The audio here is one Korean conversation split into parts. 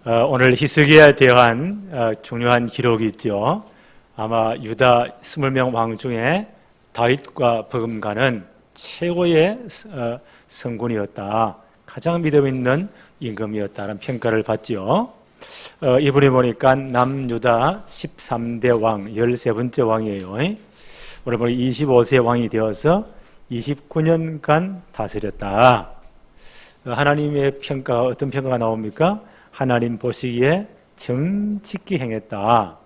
오늘 히스기야에 대한 중요한 기록이 있죠. 아마 유다 20명 왕 중에 다윗과 버금가는 최고의 성군이었다. 가장 믿음 있는 임금이었다는 평가를 받지요. 이분이 보니까 남유다 13대 왕, 13번째 왕이에요. 오늘 보니 25세 왕이 되어서 29년간 다스렸다. 하나님의 평가, 어떤 평가가 나옵니까? 하나님 보시기에 정직히 행했다.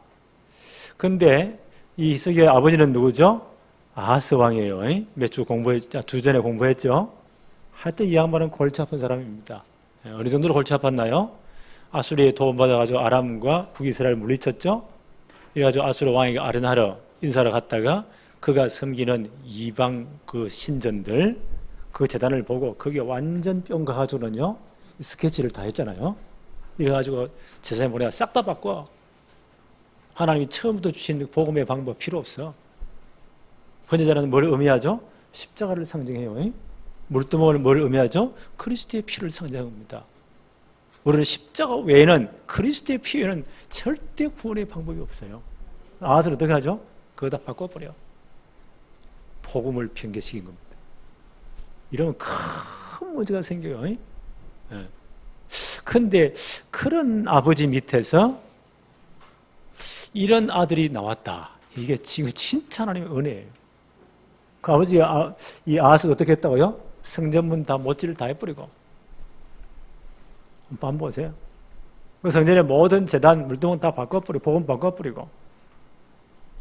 근데 이 히스기야 아버지는 누구죠? 아하스 왕이에요. 몇 주 공부했죠? 주 전에 공부했죠? 하여튼 이 양반은 골치 아픈 사람입니다. 어느 정도로 골치 아팠나요? 아수리에 도움받아가지고 아람과 북이스라엘 물리쳤죠? 이래가지고 아수르 왕에게 아른하러 인사를 갔다가 그가 섬기는 이방 그 신전들 그 재단을 보고 그게 완전 뿅 가가지고는요 스케치를 다 했잖아요. 이래가지고 제사에 보내가 싹 다 바꿔. 하나님이 처음부터 주신 복음의 방법 필요 없어. 번제자는 뭘 의미하죠? 십자가를 상징해요. 물두멍을 뭘 의미하죠? 그리스도의 피를 상징합니다. 우리는 십자가 외에는 그리스도의 피 외에는 절대 구원의 방법이 없어요. 아하스를 어떻게 하죠? 그거 다 바꿔버려. 복음을 변개시킨 겁니다. 이러면 큰 문제가 생겨요. 그런데 그런 아버지 밑에서 이런 아들이 나왔다. 이게 지금 진짜 하나님의 은혜예요. 그 아버지가 이 아하스가 어떻게 했다고요? 성전문 다 못질을 다 해버리고. 한번 보세요. 그 성전의 모든 제단, 물두멍 다 바꿔버리고 복음 바꿔버리고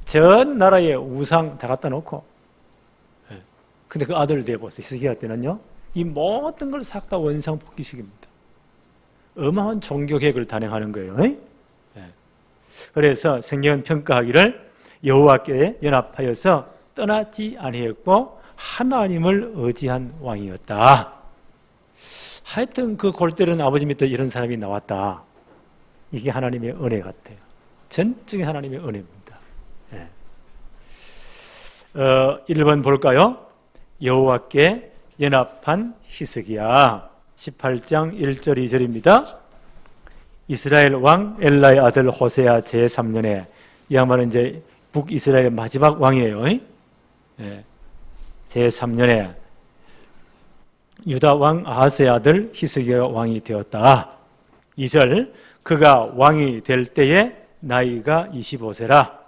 전 나라의 우상 다 갖다 놓고. 근데 그 아들을 대보세요. 히스기야 때는요. 이 모든 걸 싹 다 원상복귀식입니다. 어마어마한 종교개혁을 단행하는 거예요. 그래서 성경은 평가하기를 여호와께 연합하여서 떠나지 아니했고 하나님을 의지한 왕이었다. 하여튼 그 골때리는 아버지 밑에 이런 사람이 나왔다. 이게 하나님의 은혜 같아요. 전적인 하나님의 은혜입니다. 1번 볼까요? 여호와께 연합한 히스기야 18장 1절 2절입니다. 이스라엘 왕 엘라의 아들 호세아 제3년에 이 양반은 이제 북이스라엘의 마지막 왕이에요. 제3년에 유다 왕 아하스의 아들 히스기야가 왕이 되었다. 2절 그가 왕이 될 때에 나이가 25세라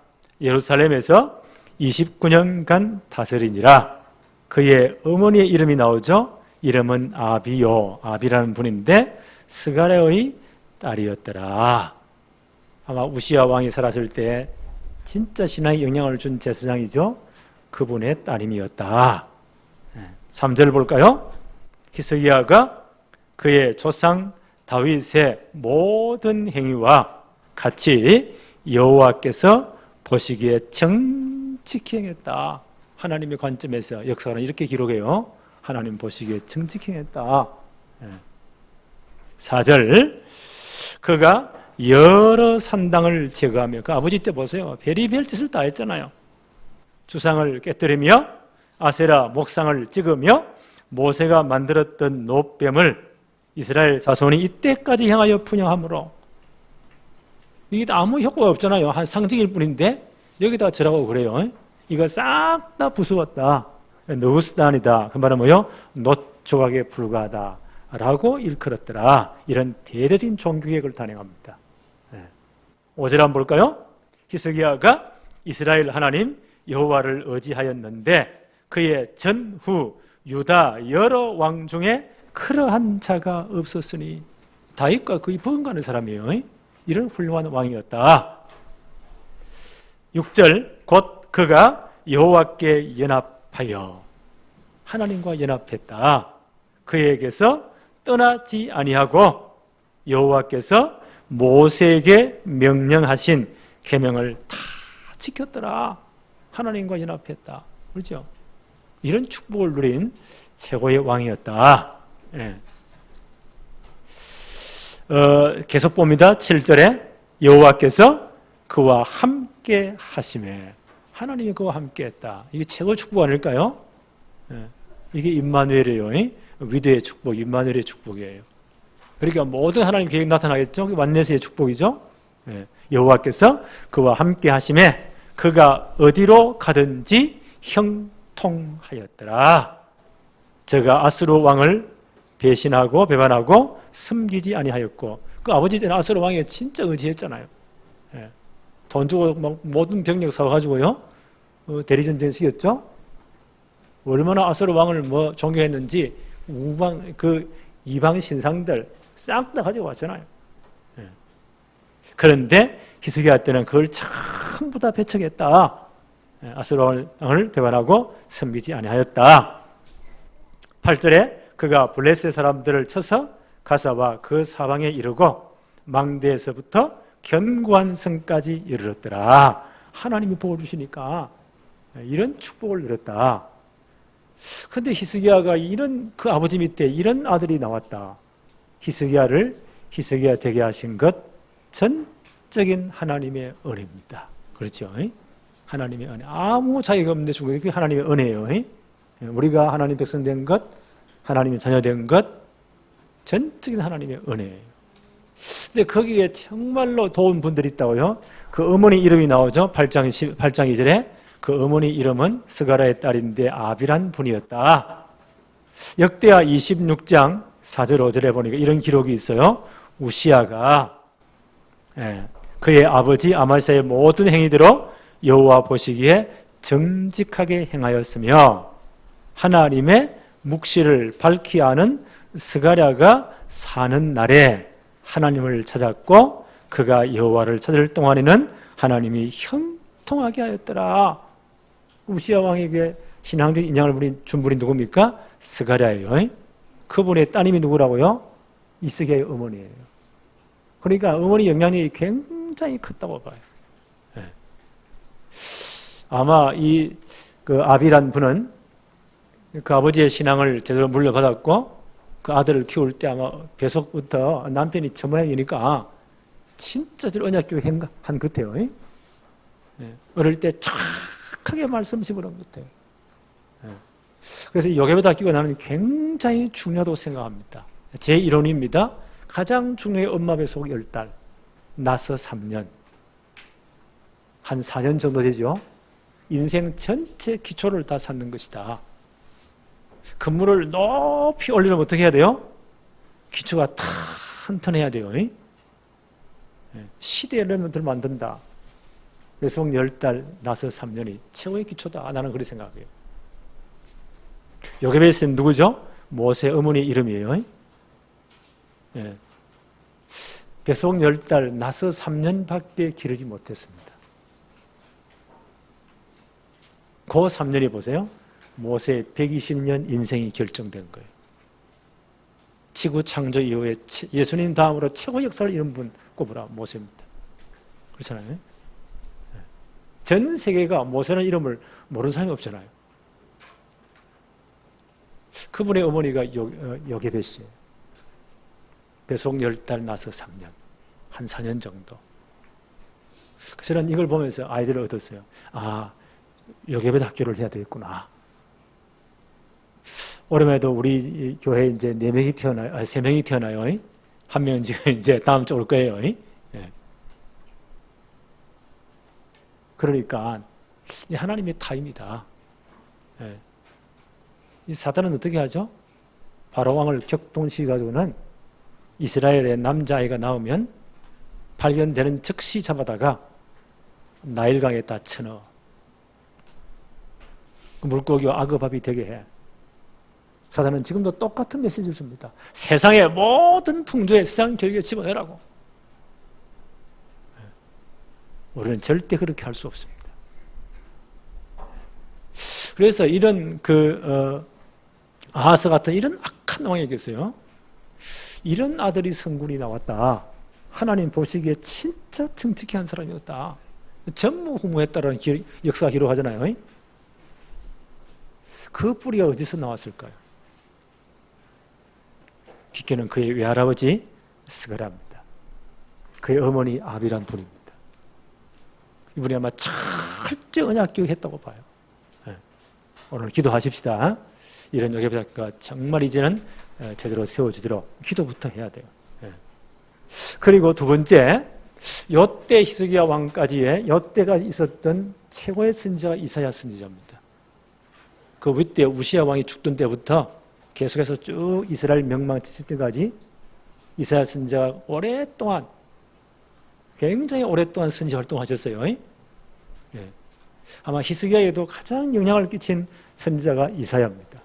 예루살렘에서 29년간 다스리니라. 그의 어머니의 이름이 나오죠. 이름은 아비요. 아비라는 분인데 스가랴의 딸이었더라. 아마 우시야 왕이 살았을 때 진짜 신앙에 영향을 준 제사장이죠. 그분의 따님이었다. 3절 볼까요? 히스기야가 그의 조상 다윗의 모든 행위와 같이 여호와께서 보시기에 정직히 행했다. 하나님의 관점에서 역사는 이렇게 기록해요. 하나님 보시기에 정직히 행했다. 4절 그가 여러 산당을 제거하며 그 아버지 때 보세요. 별의별 짓을 다 했잖아요. 주상을 깨뜨리며 아세라 목상을 찍으며 모세가 만들었던 노뱀을 이스라엘 자손이 이때까지 향하여 분양함으로 이게 아무 효과가 없잖아요. 한 상징일 뿐인데 여기다 절하고 그래요. 이거 싹 다 부수었다. 너우스단이다. 그 말은 뭐요? 노조각에 불과하다 라고 일컬었더라. 이런 대대적인 종교개혁을 단행합니다. 5절 한번 볼까요? 히스기야가 이스라엘 하나님 여호와를 의지하였는데 그의 전후 유다 여러 왕 중에 그러한 자가 없었으니 다윗과 거의 버금가는 사람이에요. 이런 훌륭한 왕이었다. 6절 곧 그가 여호와께 연합하여 하나님과 연합했다. 그에게서 떠나지 아니하고 여호와께서 모세에게 명령하신 계명을 다 지켰더라. 하나님과 연합했다. 그렇죠? 이런 축복을 누린 최고의 왕이었다. 계속 봅니다. 7절에 여호와께서 그와 함께 하심에 하나님이 그와 함께 했다. 이게 최고의 축복 아닐까요? 이게 임마누엘이에요. 위대의 축복, 임마누엘의 축복이에요. 그러니까 모든 하나님 계획이 나타나겠죠. 완내세의 축복이죠. 예. 여호와께서 그와 함께 하심에 그가 어디로 가든지 형통하였더라. 저가 아수르 왕을 배신하고 배반하고 섬기지 아니하였고, 그 아버지 때는 아수르 왕에 진짜 의지했잖아요. 예. 돈 주고 막 모든 병력 사가지고요, 대리전쟁에서 이겼죠. 얼마나 아수르 왕을 뭐 존경했는지 이방 신상들 싹 다 가지고 왔잖아요. 예. 그런데 히스기야 때는 그걸 전부 다 배척했다. 예. 아수르 왕을 배반하고 섬기지 아니하였다. 8절에 그가 블레셋 사람들을 쳐서 가사와 그 사방에 이르고 망대에서부터 견고한 성까지 이르렀더라. 하나님이 복을 주시니까 이런 축복을 누렸다. 그런데 히스기야가 이런 그 아버지 밑에 이런 아들이 나왔다. 히스기야 되게 하신 것 전적인 하나님의 은혜입니다. 그렇죠? 하나님의 은혜. 아무 차이가 없는데 중국이 그게 하나님의 은혜예요. 우리가 하나님 백성 된 것, 하나님의 자녀 된 것, 전적인 하나님의 은혜예요. 근데 거기에 정말로 도운 분들이 있다고요. 그 어머니 이름이 나오죠. 8장 2절에 그 어머니 이름은 스가랴의 딸인데 아비란 분이었다. 역대하 26장 4절 5절에 보니까 이런 기록이 있어요. 우시야가 그의 아버지 아마시아의 모든 행위대로 여호와 보시기에 정직하게 행하였으며 하나님의 묵시를 밝히 아는 스가랴가 사는 날에 하나님을 찾았고 그가 여호와를 찾을 동안에는 하나님이 형통하게 하였더라. 우시야 왕에게 신앙적 인양을 준 분이 누굽니까? 스가랴예요. 그분의 따님이 누구라고요? 이스기야의 어머니예요. 그러니까 어머니 영향력이 굉장히 컸다고 봐요. 아마 그 아비란 분은 그 아버지의 신앙을 제대로 물려받았고 그 아들을 키울 때 아마 뱃속부터 남편이 저 모양이니까 진짜 언약교육 한 것 같아요. 어릴 때 착하게 말씀하신 것 같아요. 그래서 요괴배다 끼고 나는 굉장히 중요하다고 생각합니다. 제 이론입니다. 가장 중요한 엄마 뱃속 10달, 나서 3년, 한 4년 정도 되죠. 인생 전체 기초를 다 쌓는 것이다. 건물을 높이 올리려면 어떻게 해야 돼요? 기초가 탄탄해야 돼요. 시대의 엘리멘트를 만든다. 뱃속 10달, 나서 3년이 최고의 기초다. 나는 그렇게 생각해요. 요게벳은 누구죠? 모세 어머니 이름이에요. 뱃속 10달, 나서 3년밖에 기르지 못했습니다. 그 3년이 보세요. 모세의 120년 인생이 결정된 거예요. 지구 창조 이후에 예수님 다음으로 최고 역사를 이룬 분 꼽으라 모세입니다. 그렇잖아요. 전 세계가 모세라는 이름을 모르는 사람이 없잖아요. 그분의 어머니가 요게벳이에요. 뱃속 10달 나서 3년, 한 4년 정도. 저는 이걸 보면서 아이들을 얻었어요. 아, 요게벳 학교를 해야 되겠구나. 올해에도 우리 교회에 이제 4명이 태어나요. 3명이 태어나요. 한 명은 지금 이제 다음 주 올 거예요. 그러니까 이 하나님의 타임이다. 이 사단은 어떻게 하죠? 바로 왕을 격동시켜가지고는 이스라엘의 남자아이가 나오면 발견되는 즉시 잡아다가 나일강에다 쳐넣어. 물고기와 악어밥이 되게 해. 사단은 지금도 똑같은 메시지를 줍니다. 세상의 모든 풍조에 세상 교육에 집어넣으라고. 우리는 절대 그렇게 할 수 없습니다. 그래서 이런 아하스 같은 이런 악한 왕에게서요, 이런 아들이 성군이 나왔다. 하나님 보시기에 진짜 정직히 한 사람이었다. 전무후무했다라는 역사가 기록하잖아요. 그 뿌리가 어디서 나왔을까요? 깊게는 그의 외할아버지 스가랴입니다. 그의 어머니 아비란 분입니다. 이분이 아마 철저히 언약교육했다고 봐요. 오늘 기도하십시다. 이런 요괴배학교가 정말 이제는 제대로 세워지도록 기도부터 해야 돼요. 그리고 두 번째, 요때 히스기야 왕까지의 요때가 있었던 최고의 선지자가 이사야 선지자입니다. 그 위때 우시야 왕이 죽던 때부터 계속해서 쭉 이스라엘 멸망칠 때까지 이사야 선지자가 오랫동안, 굉장히 오랫동안 선지 활동하셨어요. 예. 아마 히스기야에도 가장 영향을 끼친 선지자가 이사야입니다.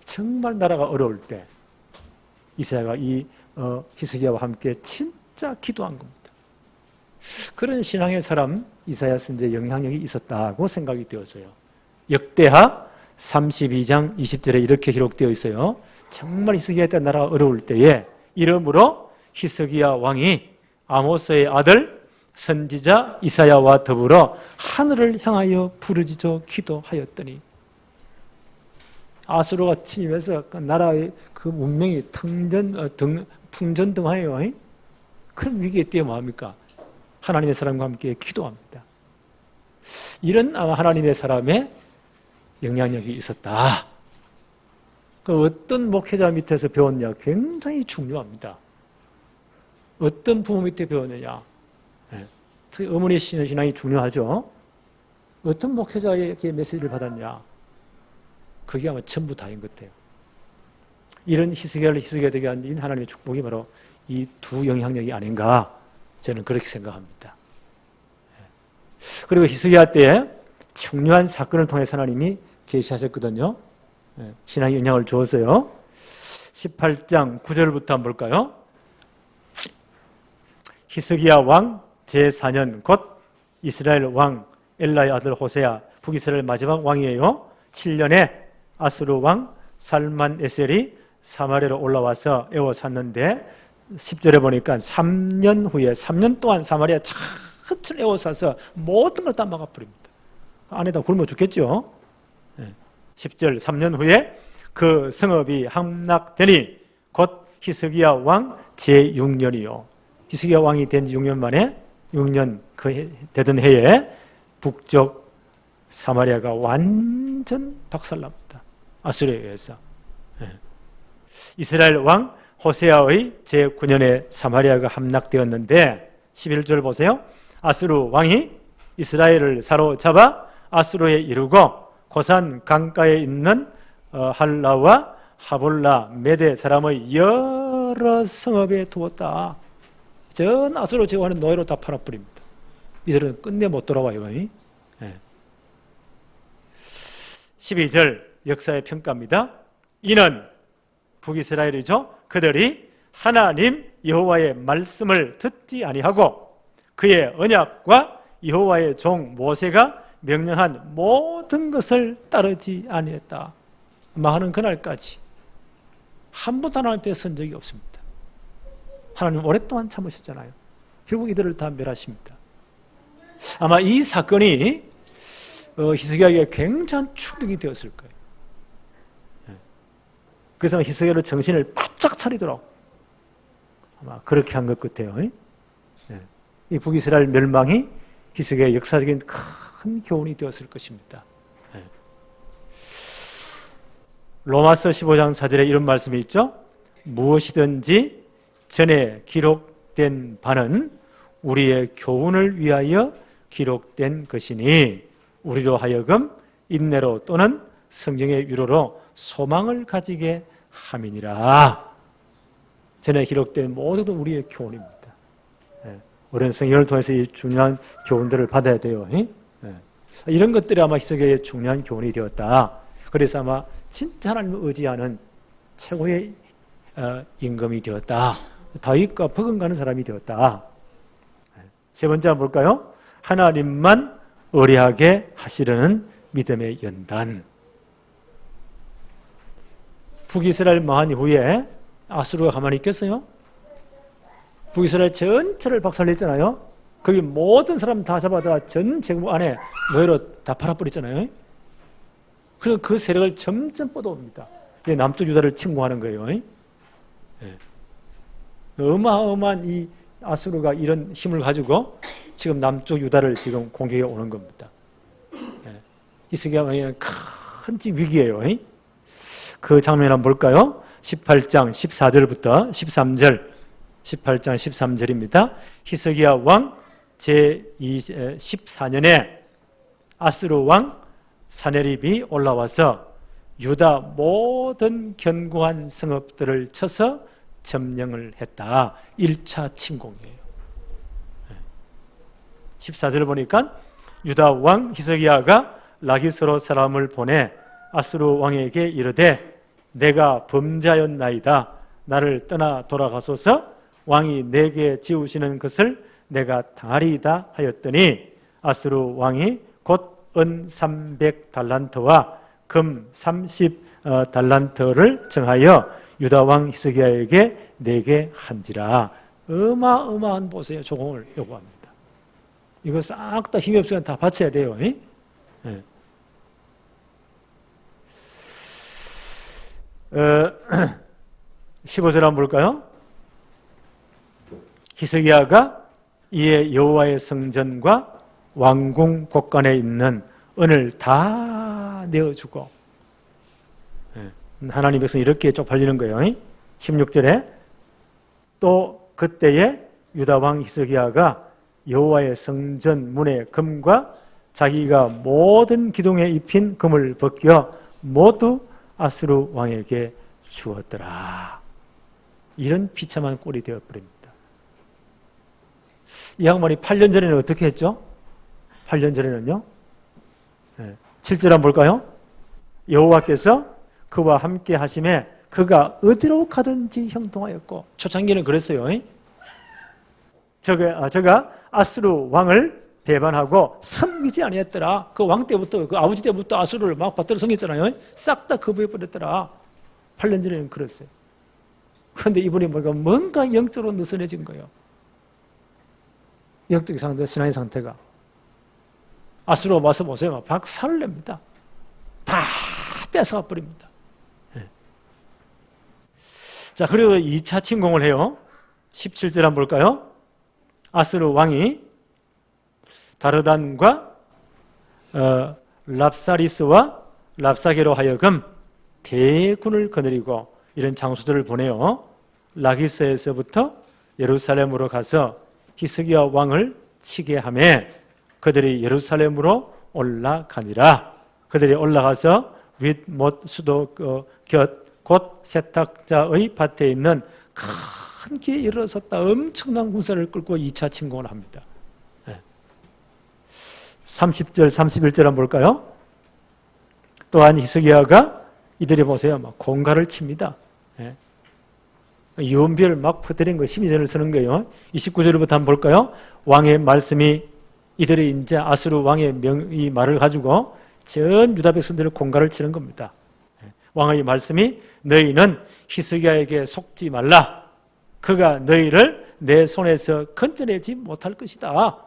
정말 나라가 어려울 때 이사야가 이 히스기야와 함께 진짜 기도한 겁니다. 그런 신앙의 사람 이사야 선지자의 영향력이 있었다고 생각이 되어져요. 역대하 32장 20절에 이렇게 기록되어 있어요. 정말 히스기야 때 나라가 어려울 때에 이러므로 히스기야 왕이 아모스의 아들 선지자 이사야와 더불어 하늘을 향하여 부르짖어 기도하였더니, 아수르가 침입해서 그 나라의 그 문명이 풍전등하여요. 그런 위기에 때에 뭐합니까? 하나님의 사람과 함께 기도합니다. 이런 하나님의 사람의 영향력이 있었다. 그 어떤 목회자 밑에서 배웠냐? 굉장히 중요합니다. 어떤 부모 밑에 배웠느냐? 특히 어머니 신앙이 중요하죠. 어떤 목회자에게 메시지를 받았냐? 그게 아마 전부 다인 것 같아요. 이런 히스기야를 히스기야 되게 한 하나님의 축복이 바로 이 두 영향력이 아닌가, 저는 그렇게 생각합니다. 그리고 히스기야 때에 중요한 사건을 통해서 하나님이 계시하셨거든요. 신앙의 영향을 주었어요. 18장 9절부터 한번 볼까요? 히스기야 왕 제4년 곧 이스라엘 왕 엘라의 아들 호세아, 북이스라엘 마지막 왕이에요. 7년에 아수르 왕 살만에셀이 사마리아로 올라와서 에워쌌는데 10절에 보니까 3년 후에 3년 동안 사마리아 전체를 에워싸서 모든 걸 다 막아버립니다. 안에다 굶어 죽겠죠. 10절 3년 후에 그 성읍이 함락되니 곧 히스기야 왕 제6년이요. 히스기야 왕이 된 지 6년 만에 6년 되던 해에 북쪽 사마리아가 완전 박살납니다. 아수르에 의해서. 이스라엘 왕 호세아의 제9년에 사마리아가 함락되었는데 11절 보세요. 아수르 왕이 이스라엘을 사로잡아 아수르에 이르고 고산 강가에 있는 할라와 하볼라 메대 사람의 여러 성읍에 두었다. 전 아수르 제거하는 노예로 다 팔아버립니다. 이들은 끝내 못 돌아와요. 12절 역사의 평가입니다. 이는 북이스라엘이죠. 그들이 하나님 여호와의 말씀을 듣지 아니하고 그의 언약과 여호와의 종 모세가 명령한 모든 것을 따르지 아니했다. 망하는 그날까지 한 번도 하나님 앞에 선 적이 없습니다. 하나님 오랫동안 참으셨잖아요. 결국 이들을 다 멸하십니다. 아마 이 사건이 히스기야에게 굉장한 충격이 되었을 거예요. 그래서 히스기야를 정신을 바짝 차리도록 아마 그렇게 한 것 같아요. 이 북이스라엘 멸망이 히스기야의 역사적인 큰 교훈이 되었을 것입니다. 로마서 15장 4절에 이런 말씀이 있죠. 무엇이든지 전에 기록된 바는 우리의 교훈을 위하여 기록된 것이니 우리로 하여금 인내로 또는 성경의 위로로 소망을 가지게 함이니라. 전에 기록된 모든 우리의 교훈입니다. 우리는 성경을 통해서 이 중요한 교훈들을 받아야 돼요. 이런 것들이 아마 히스기야의 중요한 교훈이 되었다. 그래서 아마 진짜 하나님을 의지하는 최고의 임금이 되었다. 다윗과 버금가는 사람이 되었다. 세 번째 한번 볼까요? 하나님만 의뢰하게 하시려는 믿음의 연단. 북이스라엘 망한 이후에 아수르가 가만히 있겠어요? 북이스라엘 전체를 박살냈잖아요. 거기 모든 사람 다 잡아다 전 제국 안에 노예로 다 팔아버렸잖아요. 그리고 그 세력을 점점 뻗어옵니다. 남쪽 유다를 침공하는 거예요. 어마어마한 이 아수르가 이런 힘을 가지고 지금 남쪽 유다를 지금 공격해 오는 겁니다. 히스기야 왕이 큰 위기예요. 그 장면 한번 볼까요? 18장 14절부터 13절 18장 13절입니다. 히스기야 왕 제14년에 아스루 왕 사네립이 올라와서 유다 모든 견고한 성읍들을 쳐서 점령을 했다. 1차 침공이에요. 14절을 보니까 유다 왕 히스기야가 라기스로 사람을 보내 아스루 왕에게 이르되 내가 범죄하였나이다. 나를 떠나 돌아가소서. 왕이 내게 지우시는 것을 내가 당하리이다 하였더니 아스루 왕이 곧 은 300달란트와 금 30달란트를 정하여 유다 왕 히스기야에게 내게 한지라. 어마어마한 보세요. 조공을 요구합니다. 이거 싹 다 힘이 없으면 다 바쳐야 돼요. 네. 15절 한번 볼까요? 히스기야가 이에 여호와의 성전과 왕궁 곳간에 있는 은을 다 내어주고, 하나님 백성이 이렇게 쪽팔리는 거예요. 16절에 또 그때에 유다 왕 히스기야가 여호와의 성전 문의 금과 자기가 모든 기둥에 입힌 금을 벗겨 모두 아스루 왕에게 주었더라. 이런 비참한 꼴이 되어버립니다. 이 양반이 8년 전에는 어떻게 했죠? 8년 전에는요. 7절 한번 볼까요? 여호와께서 그와 함께 하심에 그가 어디로 가든지 형통하였고, 초창기는 그랬어요. 저가 아스루 왕을 배반하고 섬기지 아니했더라. 그 왕 때부터, 그 아버지 때부터 아스루를 막 받들어 섬겼잖아요. 싹 다 거부해버렸더라. 8년 전에는 그랬어요. 그런데 이분이 뭔가 영적으로 느슨해진 거예요. 영적 상태, 신앙의 상태가. 아스루 와서 보세요. 박살을 냅니다. 다 뺏어가 버립니다. 자, 그리고 2차 침공을 해요. 17절 한번 볼까요? 아스루 왕이 다르단과 랍사리스와 랍사게로 하여금 대군을 거느리고 이런 장수들을 보내요. 라기스에서부터 예루살렘으로 가서 히스기야 왕을 치게 하며 그들이 예루살렘으로 올라가니라. 그들이 올라가서 윗못 수도 곁 곧 세탁자의 밭에 있는 큰 길에 일어섰다. 엄청난 군사를 끌고 2차 침공을 합니다. 30절, 31절 한번 볼까요? 또한 히스기야가 이들이 보세요. 막 공갈을 칩니다. 유언비어를 막 퍼뜨린 거, 심리전을 쓰는 거예요. 29절부터 한번 볼까요? 왕의 말씀이 이들이 이제 아스루 왕의 이 말을 가지고 전 유다 백성들을 공갈을 치는 겁니다. 왕의 말씀이 너희는 히스기야에게 속지 말라. 그가 너희를 내 손에서 건져내지 못할 것이다.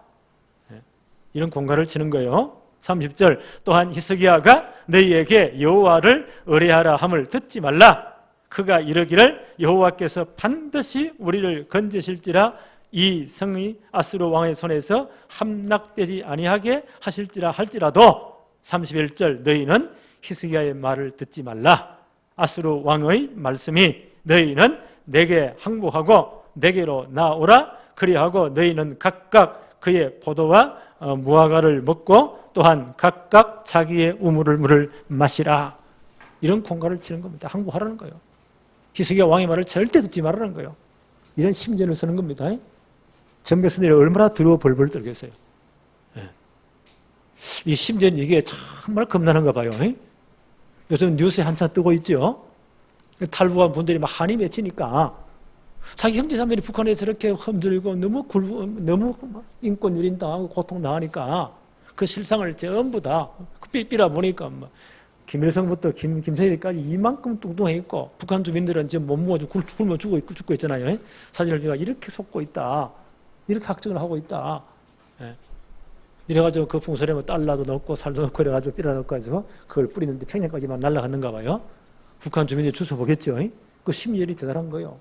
이런 공갈을 치는 거예요. 30절 또한 히스기야가 너희에게 여호와를 의뢰하라 함을 듣지 말라. 그가 이르기를 여호와께서 반드시 우리를 건지실지라 이 성이 아스루 왕의 손에서 함락되지 아니하게 하실지라 할지라도 31절 너희는 히스기야의 말을 듣지 말라. 아스루 왕의 말씀이 너희는 내게 항복하고 내게로 나오라. 그리하고 너희는 각각 그의 포도와 무화과를 먹고 또한 각각 자기의 우물을 물을 마시라. 이런 공갈을 치는 겁니다. 항복하라는 거예요. 히스기야 왕의 말을 절대 듣지 말라는 거예요. 이런 심전을 쓰는 겁니다. 전 백성들이 얼마나 두려워 벌벌 떨겠어요. 이 심전 이게 정말 겁나는가 봐요. 요즘 뉴스에 한참 뜨고 있죠. 탈북한 분들이 막 한이 맺히니까 자기 형제자매들이 북한에서 이렇게 흔들리고 너무 인권 유린당하고 고통당하니까 그 실상을 전부 다 삐삐라 보니까 김일성부터 김정일까지 이만큼 뚱뚱해 있고 북한 주민들은 지금 못 모아서 굶어 죽고 있잖아요. 사진을 제가 이렇게 속고 있다. 이렇게 확정을 하고 있다. 이래가지고 그 풍선에 달러도 넣고 살도 넣고 이래가지고 삐라 넣어가지고 그걸 뿌리는데 평양까지만 날아갔는가 봐요. 북한 주민들이 주워 보겠죠. 그 심리열이 대단한 거예요.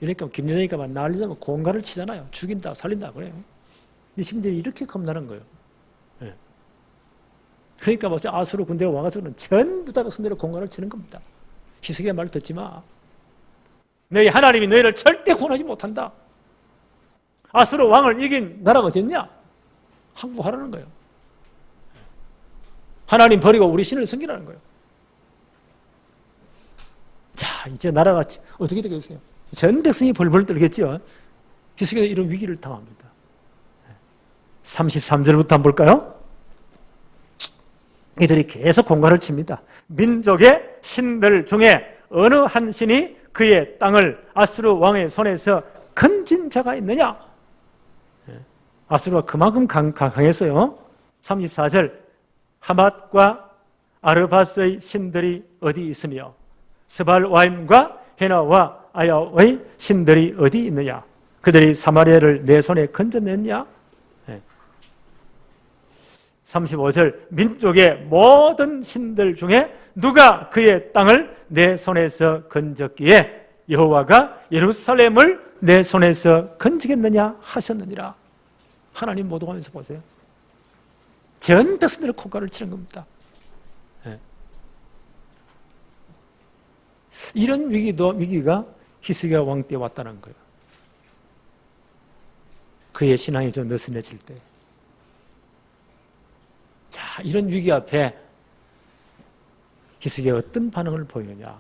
이러니까 김여정이가 막 난리자면 공갈을 치잖아요. 죽인다, 살린다 그래요. 이 심리열이 이렇게 겁나는 거예요. 그러니까 뭐 아수르 군대가 와가지고는 전부 다 백성들의 공갈을 치는 겁니다. 히스기야 말 듣지 마. 너희 하나님이 너희를 절대 구원하지 못한다. 아수르 왕을 이긴 나라가 어딨냐? 항복하라는 거예요. 하나님 버리고 우리 신을 섬기라는 거예요. 자, 이제 나라가 어떻게 되겠어요? 전 백성이 벌벌 떨겠죠. 히스기야가 이런 위기를 당합니다. 33절부터 한번 볼까요? 이들이 계속 공갈을 칩니다. 민족의 신들 중에 어느 한 신이 그의 땅을 아수르 왕의 손에서 건진 자가 있느냐? 아수르가 그만큼 강했어요. 34절 하맛과 아르바스의 신들이 어디 있으며 스발와임과 헤나와 아야의 신들이 어디 있느냐? 그들이 사마리아를 내 손에 건져냈냐? 35절 민족의 모든 신들 중에 누가 그의 땅을 내 손에서 건졌기에 여호와가 예루살렘을 내 손에서 건지겠느냐 하셨느니라. 하나님 모독하면서 보세요. 전 백성들의 콧가를 치는 겁니다. 이런 위기가 히스기야 왕 때 왔다는 거예요. 그의 신앙이 좀 느슨해질 때. 자, 이런 위기 앞에 히스기야가 어떤 반응을 보이느냐.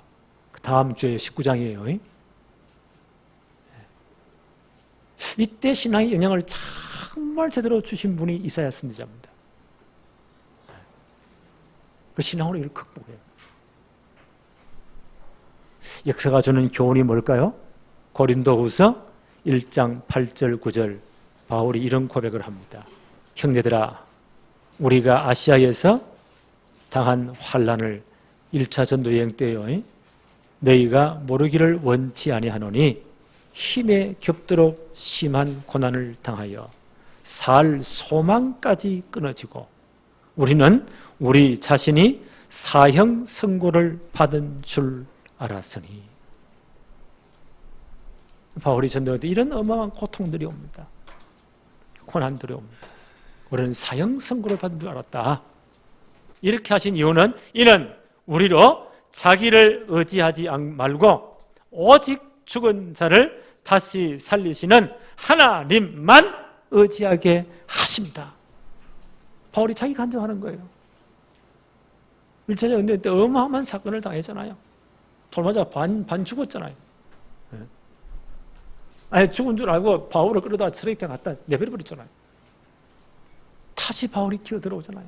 그 다음 주에 19장이에요. 이때 신앙의 영향을 정말 제대로 주신 분이 이사야 선지자입니다. 그 신앙으로 이를 극복해요. 역사가 주는 교훈이 뭘까요? 고린도후서 1장 8절 9절 바울이 이런 고백을 합니다. 형제들아, 우리가 아시아에서 당한 환난을 1차 전도여행 때요, 너희가 모르기를 원치 아니하노니 힘에 겹도록 심한 고난을 당하여 살 소망까지 끊어지고 우리는 우리 자신이 사형 선고를 받은 줄 알았으니. 바울이 전도할 때 이런 어마어마한 고통들이 옵니다. 고난들이 옵니다. 우리는 사형 선고를 받은 줄 알았다. 이렇게 하신 이유는 이는 우리로 자기를 의지하지 말고 오직 죽은 자를 다시 살리시는 하나님만 의지하게 하십니다. 바울이 자기 간증하는 거예요. 1차 전도 때 어마어마한 사건을 당했잖아요. 돌맞아 반 죽었잖아요. 아니 죽은 줄 알고 바울을 끌어다 쓰레기통 갖다 내버려버렸잖아요. 다시 바울이 기어 들어오잖아요.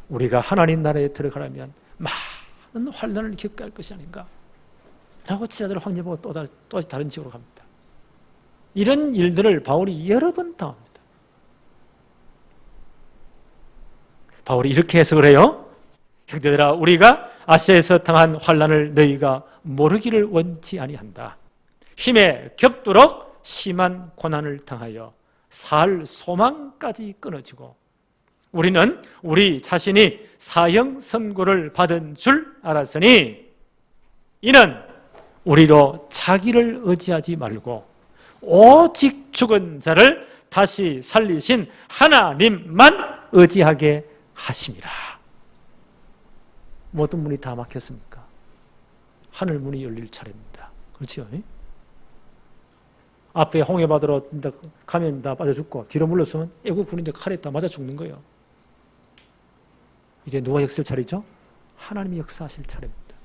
우리가 하나님 나라에 들어가려면 많은 환난을 겪어야 할 것이 아닌가 라고 지자들 황제보고 또 다른 지역으로 갑니다. 이런 일들을 바울이 여러 번 당합니다. 바울이 이렇게 해석을 해요. 형제들아, 우리가 아시아에서 당한 환난을 너희가 모르기를 원치 아니한다. 힘에 겹도록 심한 고난을 당하여 살 소망까지 끊어지고 우리는 우리 자신이 사형 선고를 받은 줄 알았으니 이는 우리로 자기를 의지하지 말고 오직 죽은 자를 다시 살리신 하나님만 의지하게 하심이라. 모든 문이 다 막혔습니까? 하늘 문이 열릴 차례입니다. 그렇죠? 앞에 홍해바다로 가면 다 빠져 죽고 뒤로 물러서면 애국 군인들 칼에 다 맞아 죽는 거예요. 이제 누가 역사할 차례죠? 하나님이 역사하실 차례입니다.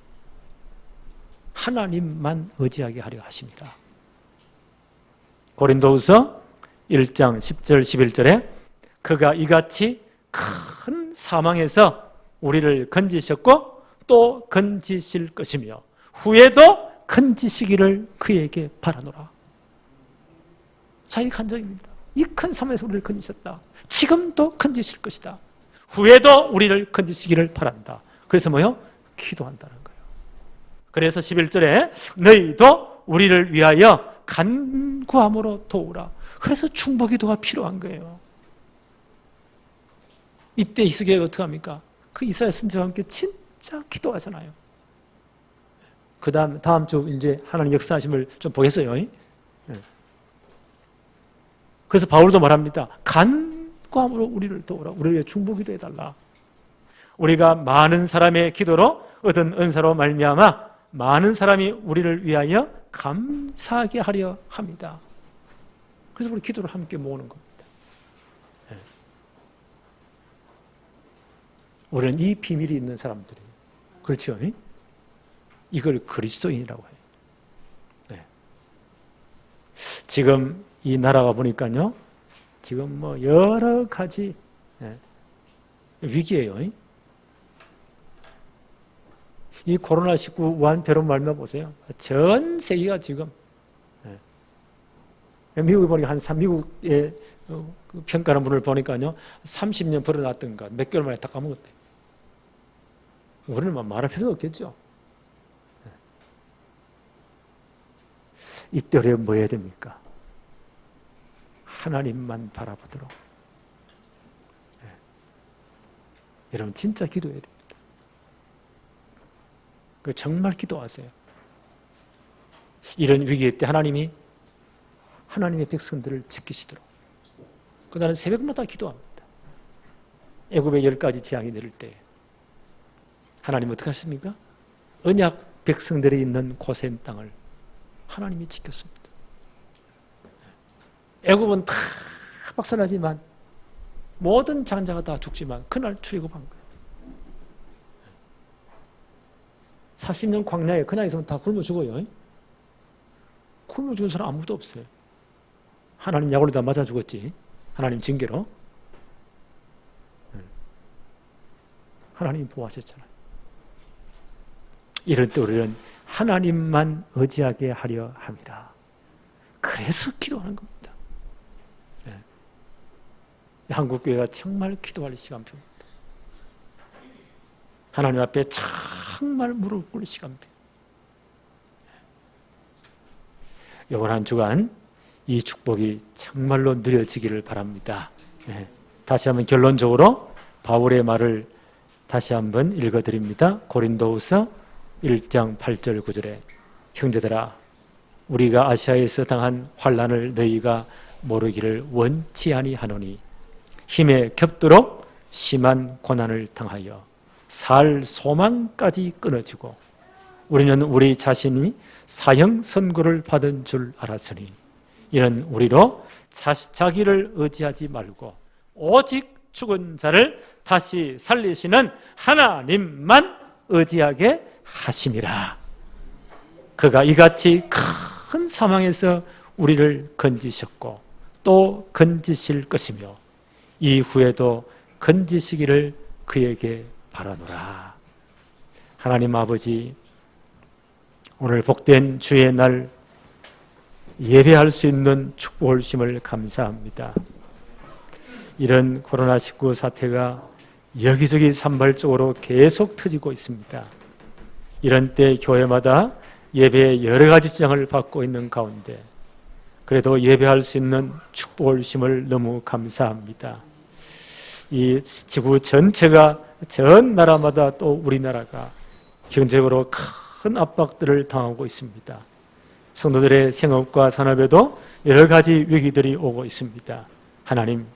하나님만 의지하게 하려 하십니다. 고린도후서 1장 10절 11절에 그가 이같이 큰 사망에서 우리를 건지셨고 또 건지실 것이며 후에도 건지시기를 그에게 바라노라. 자기 간증입니다. 이 큰 사망에서 우리를 건지셨다. 지금도 건지실 것이다. 후에도 우리를 건지시기를 바란다. 그래서 뭐요? 기도한다는 거예요. 그래서 11절에 너희도 우리를 위하여 간구함으로 도우라. 그래서 중보기도가 필요한 거예요. 이때 히스기야가 어떻게 합니까? 그 이사야 선지자와 함께 진짜 기도하잖아요. 그 다음 주 이제 하나님 역사하심을 좀 보겠어요. 그래서 바울도 말합니다. 간구함으로 우리를 도우라. 우리를 위해 중보기도 해달라. 우리가 많은 사람의 기도로 얻은 은사로 말미암아 많은 사람이 우리를 위하여 감사하게 하려 합니다. 그래서 우리 기도를 함께 모으는 겁니다. 우리는 이 비밀이 있는 사람들이에요. 그렇죠? 이걸 그리스도인이라고 해요. 네. 지금 이 나라가 보니까요, 지금 뭐 여러 가지 위기예요. 이 코로나19 우한폐로 말미암아 보세요. 전 세계가 지금 미국에 보니까 미국의 평가하는 분을 보니까요, 30년 벌어놨던 것 몇 개월 만에 다 까먹었대요. 우리는 말할 필요가 없겠죠. 이때 우리가 뭐 해야 됩니까? 하나님만 바라보도록. 여러분 진짜 기도해야 됩니다. 정말 기도하세요. 이런 위기의 때 하나님이 하나님의 백성들을 지키시도록. 나는 새벽마다 기도합니다. 애굽의 10가지 재앙이 내릴 때 하나님 어떻게 하십니까? 언약 백성들이 있는 고센 땅을 하나님이 지켰습니다. 애굽은 다 박살나지만 모든 장자가 다 죽지만 그날 출애굽한 거예요. 40년 광야에 그냥 있으면 다 굶어 죽어요. 굶어 죽은 사람 아무도 없어요. 하나님 약으로 다 맞아 죽었지. 하나님 징계로. 하나님이 보호하셨잖아요. 이럴 때 우리는 하나님만 의지하게 하려 합니다. 그래서 기도하는 겁니다. 한국교회가 정말 기도할 시간표입니다. 하나님 앞에 정말 무릎 꿇을 시간표. 이번 한 주간 이 축복이 정말로 누려지기를 바랍니다. 다시 한번 결론적으로 바울의 말을 다시 한번 읽어드립니다. 고린도후서 1장 8절 9절에 형제들아 우리가 아시아에서 당한 환난을 너희가 모르기를 원치 아니하노니 힘에 겹도록 심한 고난을 당하여 살 소망까지 끊어지고 우리는 우리 자신이 사형 선고를 받은 줄 알았으니 이는 우리로 자기를 의지하지 말고 오직 죽은 자를 다시 살리시는 하나님만 의지하게 하심이라. 그가 이같이 큰 사망에서 우리를 건지셨고 또 건지실 것이며 이후에도 건지시기를 그에게 바라노라. 하나님 아버지, 오늘 복된 주의 날 예배할 수 있는 축복을 주심을 감사합니다. 이런 코로나19 사태가 여기저기 산발적으로 계속 터지고 있습니다. 이런 때 교회마다 예배의 여러 가지 지장을 받고 있는 가운데 그래도 예배할 수 있는 축복을 주심을 너무 감사합니다. 이 지구 전체가 전 나라마다 또 우리나라가 경제적으로 큰 압박들을 당하고 있습니다. 성도들의 생업과 산업에도 여러 가지 위기들이 오고 있습니다. 하나님,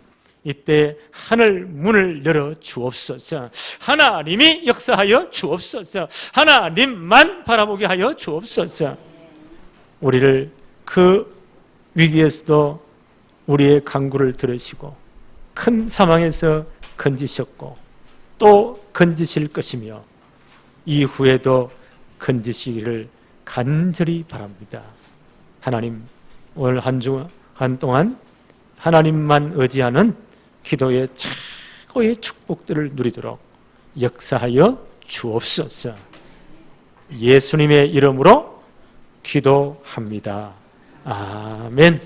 이때 하늘 문을 열어 주옵소서. 하나님이 역사하여 주옵소서. 하나님만 바라보게 하여 주옵소서. 우리를 그 위기에서도 우리의 간구를 들으시고 큰 사망에서 건지셨고 또 건지실 것이며 이후에도 건지시기를 간절히 바랍니다. 하나님, 오늘 한 주간 동안 하나님만 의지하는 기도의 최고의 축복들을 누리도록 역사하여 주옵소서. 예수님의 이름으로 기도합니다. 아멘.